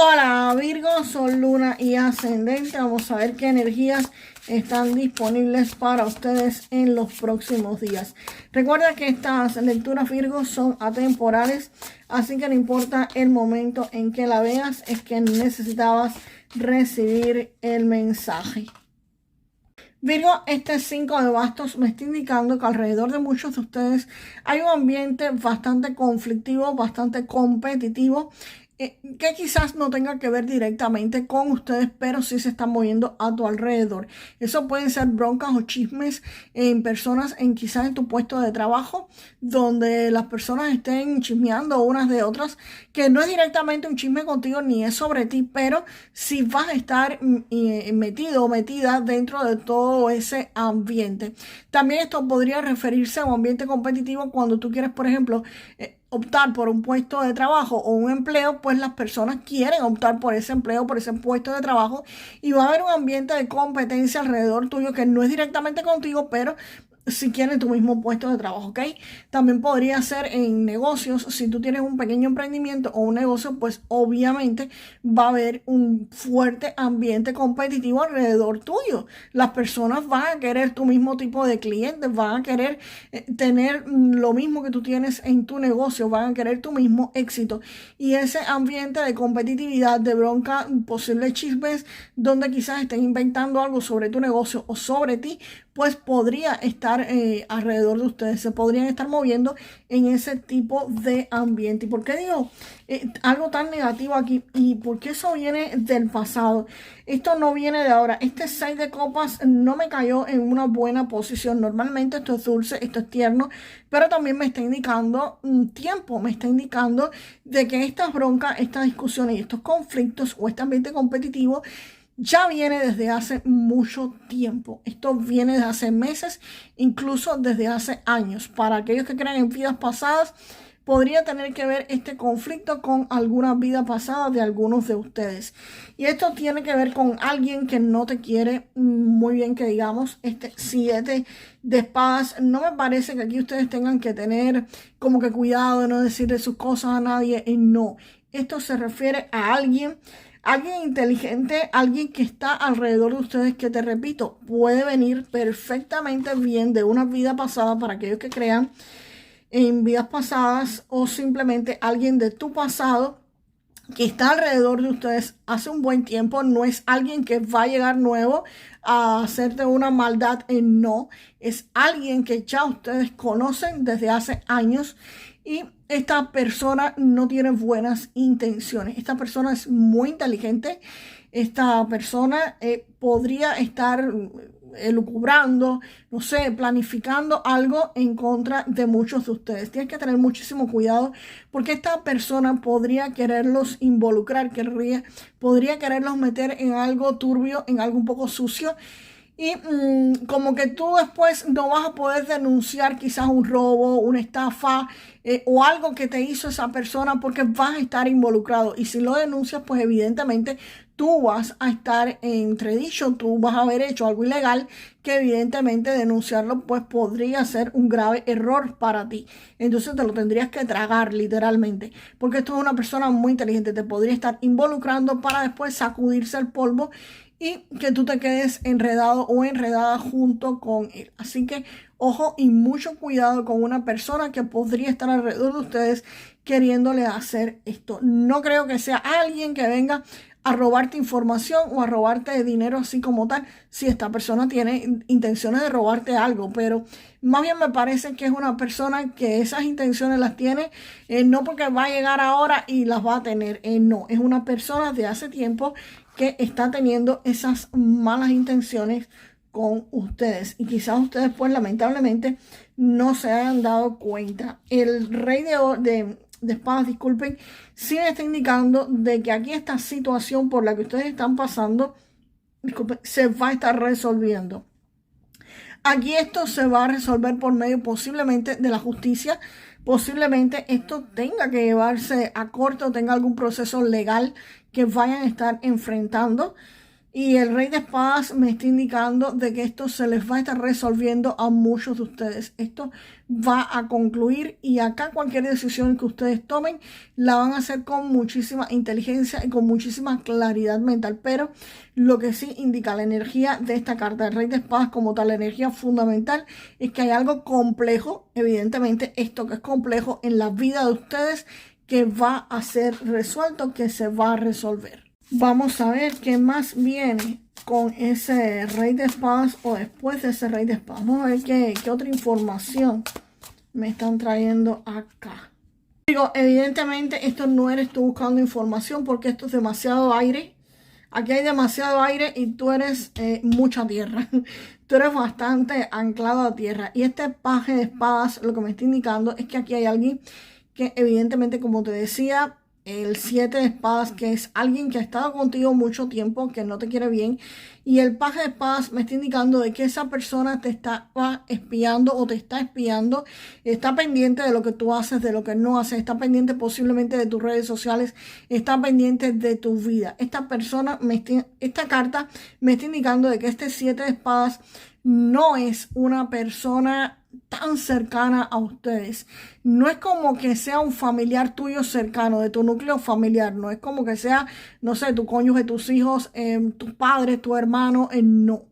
Hola Virgo, Sol, Luna y Ascendente. Vamos a ver qué energías están disponibles para ustedes en los próximos días. Recuerda que estas lecturas Virgo son atemporales, así que no importa el momento en que la veas, es que necesitabas recibir el mensaje. Virgo, este 5 de bastos me está indicando que alrededor de muchos de ustedes hay un ambiente bastante conflictivo, bastante competitivo, que quizás no tenga que ver directamente con ustedes, pero sí se están moviendo a tu alrededor. Eso pueden ser broncas o chismes en personas, quizás en tu puesto de trabajo, donde las personas estén chismeando unas de otras, que no es directamente un chisme contigo ni es sobre ti, pero sí vas a estar metido o metida dentro de todo ese ambiente. También esto podría referirse a un ambiente competitivo cuando tú quieres, por ejemplo, optar por un puesto de trabajo o un empleo, pues las personas quieren optar por ese empleo, por ese puesto de trabajo, y va a haber un ambiente de competencia alrededor tuyo que no es directamente contigo, pero si quieren tu mismo puesto de trabajo, ¿ok? También podría ser en negocios. Si tú tienes un pequeño emprendimiento o un negocio, pues obviamente va a haber un fuerte ambiente competitivo alrededor tuyo. Las personas van a querer tu mismo tipo de clientes, van a querer tener lo mismo que tú tienes en tu negocio, van a querer tu mismo éxito. Y ese ambiente de competitividad, de bronca, posibles chismes, donde quizás estén inventando algo sobre tu negocio o sobre ti, pues podría estar alrededor de ustedes, se podrían estar moviendo en ese tipo de ambiente. ¿Y por qué digo algo tan negativo aquí? ¿Y por qué eso viene del pasado? Esto no viene de ahora. Este 6 de copas no me cayó en una buena posición. Normalmente esto es dulce, esto es tierno, pero también me está indicando tiempo, me está indicando de que estas broncas, estas discusiones y estos conflictos o este ambiente competitivo ya viene desde hace mucho tiempo. Esto viene desde hace meses, incluso desde hace años. Para aquellos que creen en vidas pasadas, podría tener que ver este conflicto con alguna vida pasada de algunos de ustedes. Y esto tiene que ver con alguien que no te quiere muy bien, que digamos. Este 7 de espadas, no me parece que aquí ustedes tengan que tener como que cuidado de no decirle sus cosas a nadie. No, esto se refiere a alguien inteligente, alguien que está alrededor de ustedes, que te repito, puede venir perfectamente bien de una vida pasada para aquellos que crean en vidas pasadas, o simplemente alguien de tu pasado que está alrededor de ustedes hace un buen tiempo. No es alguien que va a llegar nuevo a hacerte una maldad, no, es alguien que ya ustedes conocen desde hace años, y esta persona no tiene buenas intenciones. Esta persona es muy inteligente. Esta persona podría estar elucubrando, no sé, planificando algo en contra de muchos de ustedes. Tienes que tener muchísimo cuidado, porque esta persona podría quererlos involucrar, podría quererlos meter en algo turbio, en algo un poco sucio. Y como que tú después no vas a poder denunciar quizás un robo, una estafa o algo que te hizo esa persona, porque vas a estar involucrado. Y si lo denuncias, pues evidentemente tú vas a estar entredicho, tú vas a haber hecho algo ilegal, que evidentemente denunciarlo pues podría ser un grave error para ti. Entonces te lo tendrías que tragar literalmente, porque esto es una persona muy inteligente, te podría estar involucrando para después sacudirse el polvo y que tú te quedes enredado o enredada junto con él. Así que ojo y mucho cuidado con una persona que podría estar alrededor de ustedes queriéndole hacer esto. No creo que sea alguien que venga a robarte información o a robarte dinero así como tal, si esta persona tiene intenciones de robarte algo, pero más bien me parece que es una persona que esas intenciones las tiene, no porque va a llegar ahora y las va a tener, no, es una persona de hace tiempo que está teniendo esas malas intenciones con ustedes, y quizás ustedes pues lamentablemente no se hayan dado cuenta. El rey de espadas, disculpen, sí me está indicando de que aquí esta situación por la que ustedes están pasando, disculpen, se va a estar resolviendo. Aquí esto se va a resolver por medio posiblemente de la justicia. Posiblemente esto tenga que llevarse a corte o tenga algún proceso legal que vayan a estar enfrentando. Y el Rey de Espadas me está indicando de que esto se les va a estar resolviendo a muchos de ustedes. Esto va a concluir y acá cualquier decisión que ustedes tomen la van a hacer con muchísima inteligencia y con muchísima claridad mental. Pero lo que sí indica la energía de esta carta del Rey de Espadas como tal, la energía fundamental, es que hay algo complejo, evidentemente esto que es complejo en la vida de ustedes, que va a ser resuelto, que se va a resolver. Vamos a ver qué más viene con ese Rey de Espadas o después de ese Rey de Espadas. Vamos a ver qué otra información me están trayendo acá. Digo, evidentemente esto no eres tú buscando información porque esto es demasiado aire. Aquí hay demasiado aire y tú eres mucha tierra. Tú eres bastante anclado a tierra. Y este paje de espadas lo que me está indicando es que aquí hay alguien que evidentemente, como te decía, el 7 de espadas, que es alguien que ha estado contigo mucho tiempo, que no te quiere bien. Y el paje de espadas me está indicando de que esa persona te estaba espiando o te está espiando. Está pendiente de lo que tú haces, de lo que no haces. Está pendiente posiblemente de tus redes sociales. Está pendiente de tu vida. Esta persona, esta carta me está indicando de que este 7 de espadas no es una persona tan cercana a ustedes. No es como que sea un familiar tuyo cercano, de tu núcleo familiar. No es como que sea, no sé, tu cónyuge, tus hijos, tus padres, tu hermano. No.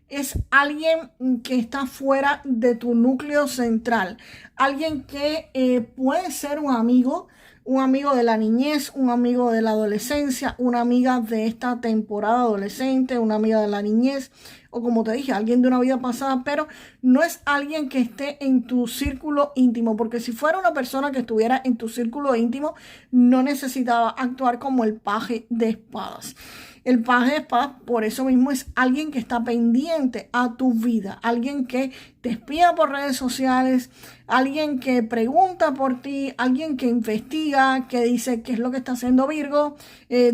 Es alguien que está fuera de tu núcleo central. Alguien que puede ser un amigo de la niñez, un amigo de la adolescencia, una amiga de esta temporada adolescente, una amiga de la niñez, o como te dije, alguien de una vida pasada, pero no es alguien que esté en tu círculo íntimo, porque si fuera una persona que estuviera en tu círculo íntimo, no necesitaba actuar como el paje de espadas. El paje de espadas, por eso mismo, es alguien que está pendiente a tu vida, alguien que te espía por redes sociales, alguien que pregunta por ti, alguien que investiga, que dice qué es lo que está haciendo Virgo,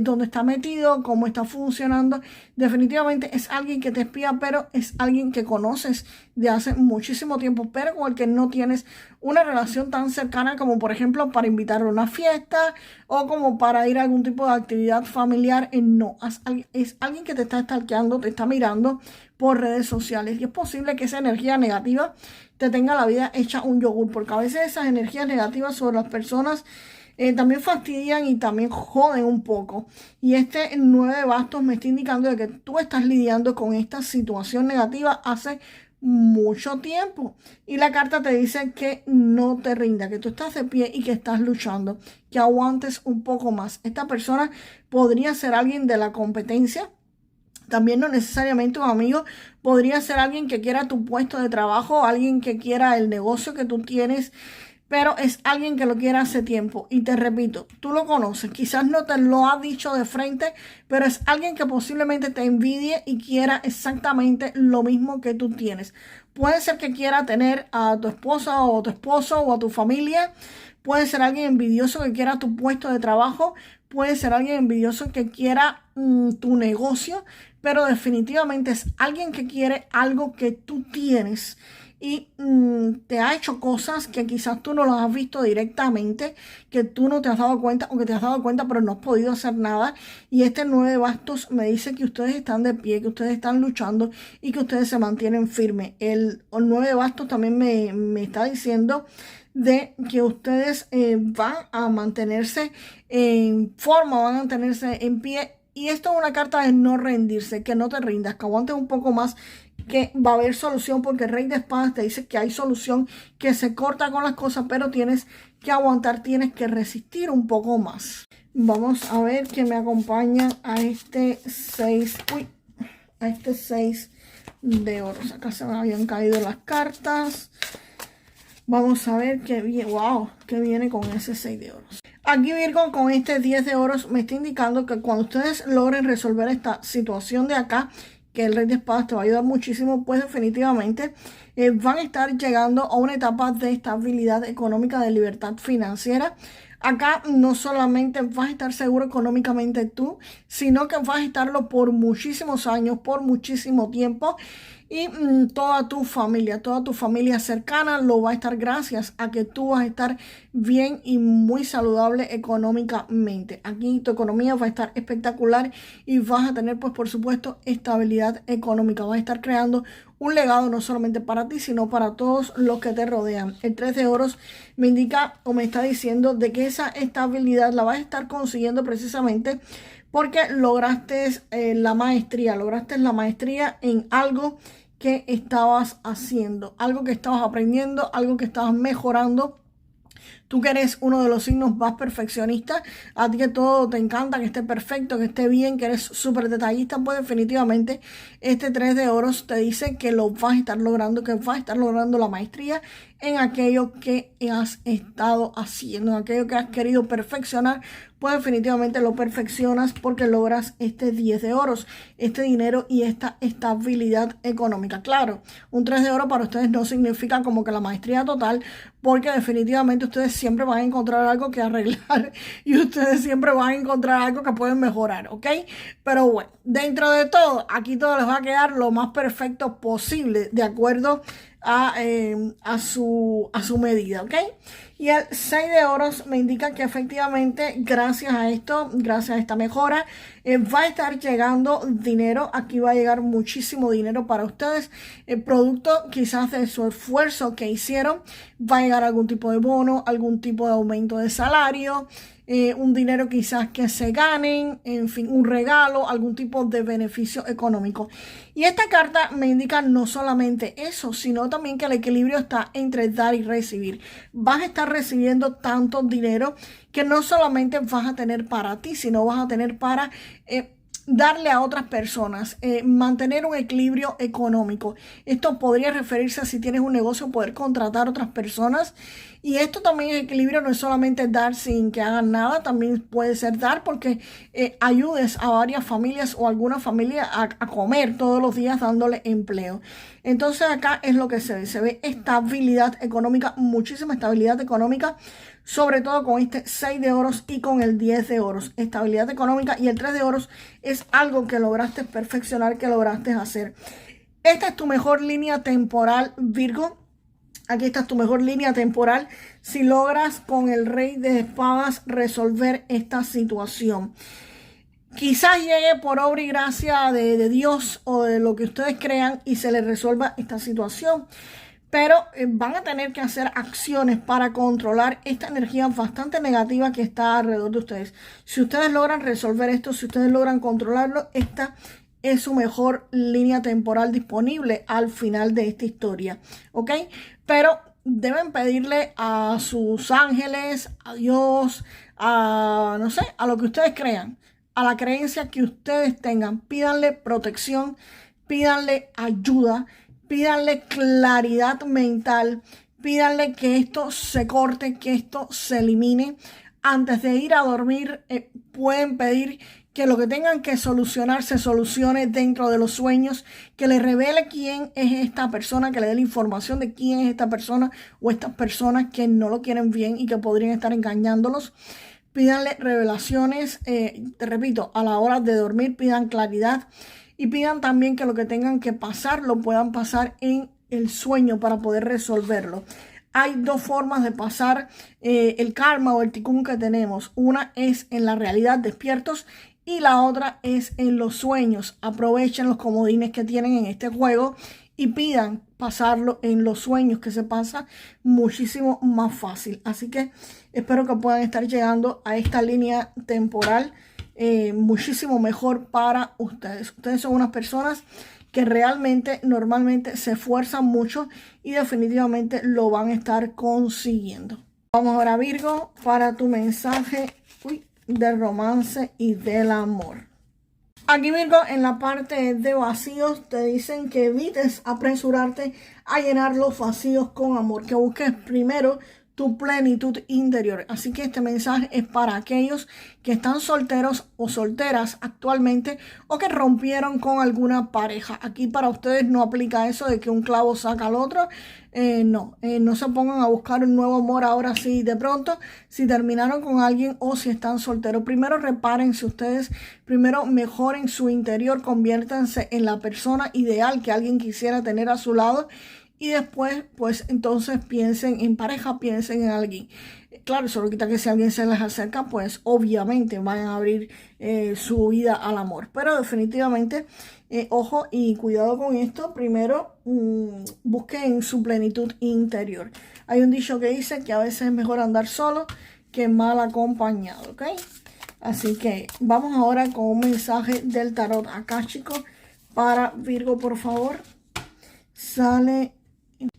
dónde está metido, cómo está funcionando. Definitivamente es alguien que te espía, pero es alguien que conoces de hace muchísimo tiempo, pero con el que no tienes una relación tan cercana como, por ejemplo, para invitarlo a una fiesta o como para ir a algún tipo de actividad familiar. No, es alguien que te está stalkeando, te está mirando por redes sociales, y es posible que esa energía negativa te tenga la vida hecha un yogur, porque a veces esas energías negativas sobre las personas también fastidian y también joden un poco. Y este 9 de bastos me está indicando de que tú estás lidiando con esta situación negativa hace mucho tiempo, y la carta te dice que no te rinda, que tú estás de pie y que estás luchando, que aguantes un poco más. Esta persona podría ser alguien de la competencia. También no necesariamente un amigo, podría ser alguien que quiera tu puesto de trabajo, alguien que quiera el negocio que tú tienes, pero es alguien que lo quiere hace tiempo. Y te repito, tú lo conoces, quizás no te lo ha dicho de frente, pero es alguien que posiblemente te envidie y quiera exactamente lo mismo que tú tienes. Puede ser que quiera tener a tu esposa o tu esposo o a tu familia. Puede ser alguien envidioso que quiera tu puesto de trabajo. Puede ser alguien envidioso que quiera tu negocio, pero definitivamente es alguien que quiere algo que tú tienes y te ha hecho cosas que quizás tú no las has visto directamente, que tú no te has dado cuenta o que te has dado cuenta pero no has podido hacer nada. Y este 9 de bastos me dice que ustedes están de pie, que ustedes están luchando y que ustedes se mantienen firmes. El 9 de bastos también me está diciendo de que ustedes van a mantenerse en forma, van a mantenerse en pie. Y esto es una carta de no rendirse, que no te rindas, que aguantes un poco más, que va a haber solución, porque el Rey de Espadas te dice que hay solución, que se corta con las cosas, pero tienes que aguantar, tienes que resistir un poco más. Vamos a ver que me acompaña a este 6, a este 6 de oros. Acá se me habían caído las cartas. Vamos a ver qué viene, wow, qué viene con ese 6 de oros. Aquí Virgo con este 10 de oros me está indicando que cuando ustedes logren resolver esta situación de acá, que el Rey de Espadas te va a ayudar muchísimo, pues definitivamente van a estar llegando a una etapa de estabilidad económica, de libertad financiera. Acá no solamente vas a estar seguro económicamente tú, sino que vas a estarlo por muchísimos años, por muchísimo tiempo. y toda tu familia cercana lo va a estar gracias a que tú vas a estar bien y muy saludable económicamente. Aquí tu economía va a estar espectacular y vas a tener, pues por supuesto, estabilidad económica. Vas a estar creando un legado no solamente para ti, sino para todos los que te rodean. El 3 de oros me indica o me está diciendo de que esa estabilidad la vas a estar consiguiendo precisamente porque lograste la maestría en algo que estabas haciendo, algo que estabas aprendiendo, algo que estabas mejorando. Tú que eres uno de los signos más perfeccionistas, a ti que todo te encanta, que esté perfecto, que esté bien, que eres súper detallista, pues definitivamente este 3 de oros te dice que lo vas a estar logrando, que vas a estar logrando la maestría en aquello que has estado haciendo, en aquello que has querido perfeccionar, pues definitivamente lo perfeccionas porque logras este 10 de oros, este dinero y esta estabilidad económica. Claro, un 3 de oro para ustedes no significa como que la maestría total, porque definitivamente ustedes siempre van a encontrar algo que arreglar y ustedes siempre van a encontrar algo que pueden mejorar, ¿ok? Pero bueno, dentro de todo, aquí todo les va a quedar lo más perfecto posible, de acuerdo a su medida, ¿ok? Y el 6 de oros me indica que efectivamente gracias a esto, gracias a esta mejora, va a estar llegando dinero. Aquí va a llegar muchísimo dinero para ustedes. El producto quizás de su esfuerzo que hicieron, va a llegar algún tipo de bono, algún tipo de aumento de salario, un dinero quizás que se ganen, en fin, un regalo, algún tipo de beneficio económico. Y esta carta me indica no solamente eso, sino también que el equilibrio está entre dar y recibir. Vas a estar recibiendo tanto dinero que no solamente vas a tener para ti, sino vas a tener para darle a otras personas, mantener un equilibrio económico. Esto podría referirse a si tienes un negocio, poder contratar a otras personas. Y esto también es equilibrio, no es solamente dar sin que hagan nada, también puede ser dar porque ayudes a varias familias o alguna familia a comer todos los días dándole empleo. Entonces acá es lo que se ve estabilidad económica, muchísima estabilidad económica, sobre todo con este 6 de oros y con el 10 de oros. Estabilidad económica y el 3 de oros es algo que lograste perfeccionar, que lograste hacer. Esta es tu mejor línea temporal, Virgo. Aquí está tu mejor línea temporal si logras con el rey de espadas resolver esta situación. Quizás llegue por obra y gracia de Dios o de lo que ustedes crean y se les resuelva esta situación. Pero van a tener que hacer acciones para controlar esta energía bastante negativa que está alrededor de ustedes. Si ustedes logran resolver esto, si ustedes logran controlarlo, esta es su mejor línea temporal disponible al final de esta historia, ¿ok? Pero deben pedirle a sus ángeles, a Dios, a, no sé, a lo que ustedes crean, a la creencia que ustedes tengan. Pídanle protección, pídanle ayuda, pídanle claridad mental, pídanle que esto se corte, que esto se elimine. Antes de ir a dormir, pueden pedir que lo que tengan que solucionar se solucione dentro de los sueños, que le revele quién es esta persona, que le dé la información de quién es esta persona o estas personas que no lo quieren bien y que podrían estar engañándolos. Pídanle revelaciones, te repito, a la hora de dormir, pidan claridad y pidan también que lo que tengan que pasar lo puedan pasar en el sueño para poder resolverlo. Hay dos formas de pasar el karma o el tikkun que tenemos. Una es en la realidad despiertos y la otra es en los sueños. Aprovechen los comodines que tienen en este juego y pidan pasarlo en los sueños, que se pasa muchísimo más fácil. Así que espero que puedan estar llegando a esta línea temporal muchísimo mejor para ustedes. Ustedes son unas personas que realmente normalmente se esfuerzan mucho y definitivamente lo van a estar consiguiendo. Vamos ahora, Virgo, para tu mensaje del romance y del amor. Aquí, Virgo, en la parte de vacíos te dicen que evites apresurarte a llenar los vacíos con amor, que busques primero tu plenitud interior. Así que este mensaje es para aquellos que están solteros o solteras actualmente o que rompieron con alguna pareja. Aquí para ustedes no aplica eso de que un clavo saca al otro. No se pongan a buscar un nuevo amor ahora sí de pronto, si terminaron con alguien o si están solteros. Primero repárense ustedes, primero mejoren su interior, conviértanse en la persona ideal que alguien quisiera tener a su lado. Y después, pues entonces piensen en pareja, piensen en alguien. Claro, eso no quita que si alguien se les acerca, pues obviamente van a abrir su vida al amor. Pero definitivamente, ojo y cuidado con esto. Primero, busquen su plenitud interior. Hay un dicho que dice que a veces es mejor andar solo que mal acompañado, ¿ok? Así que vamos ahora con un mensaje del tarot akáshico para Virgo, por favor. Sale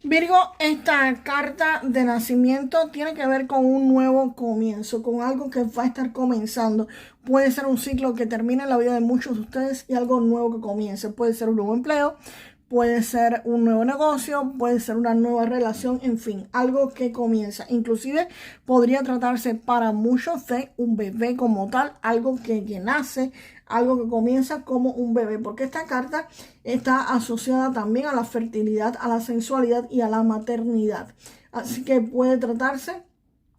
Virgo, esta carta de nacimiento tiene que ver con un nuevo comienzo, con algo que va a estar comenzando. Puede ser un ciclo que termine en la vida de muchos de ustedes y algo nuevo que comience. Puede ser un nuevo empleo, puede ser un nuevo negocio, puede ser una nueva relación, en fin, algo que comienza. Inclusive podría tratarse para muchos de un bebé como tal, algo que nace, algo que comienza como un bebé, porque esta carta está asociada también a la fertilidad, a la sensualidad y a la maternidad. Así que puede tratarse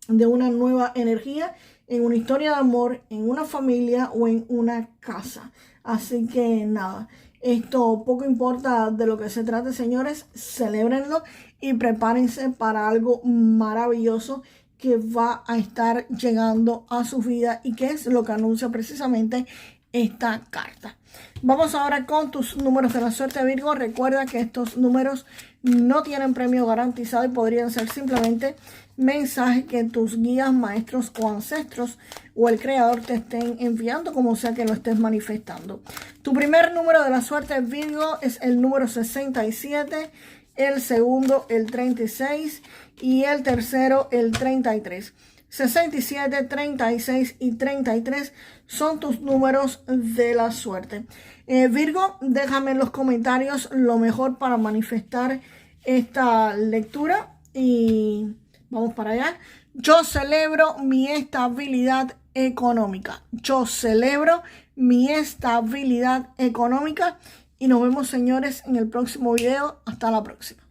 de una nueva energía en una historia de amor, en una familia o en una casa. Así que nada, esto poco importa de lo que se trate, señores, celébrenlo y prepárense para algo maravilloso que va a estar llegando a su vida y que es lo que anuncia precisamente esta carta. Vamos ahora con tus números de la suerte, Virgo. Recuerda que estos números no tienen premio garantizado y podrían ser simplemente mensajes que tus guías, maestros o ancestros o el creador te estén enviando, como sea que lo estés manifestando. Tu primer número de la suerte, Virgo, es el número 67, el segundo el 36 y el tercero el 33. 67, 36 y 33 son tus números de la suerte. Virgo, déjame en los comentarios lo mejor para manifestar esta lectura y vamos para allá. Yo celebro mi estabilidad económica. Yo celebro mi estabilidad económica y nos vemos, señores, en el próximo video. Hasta la próxima.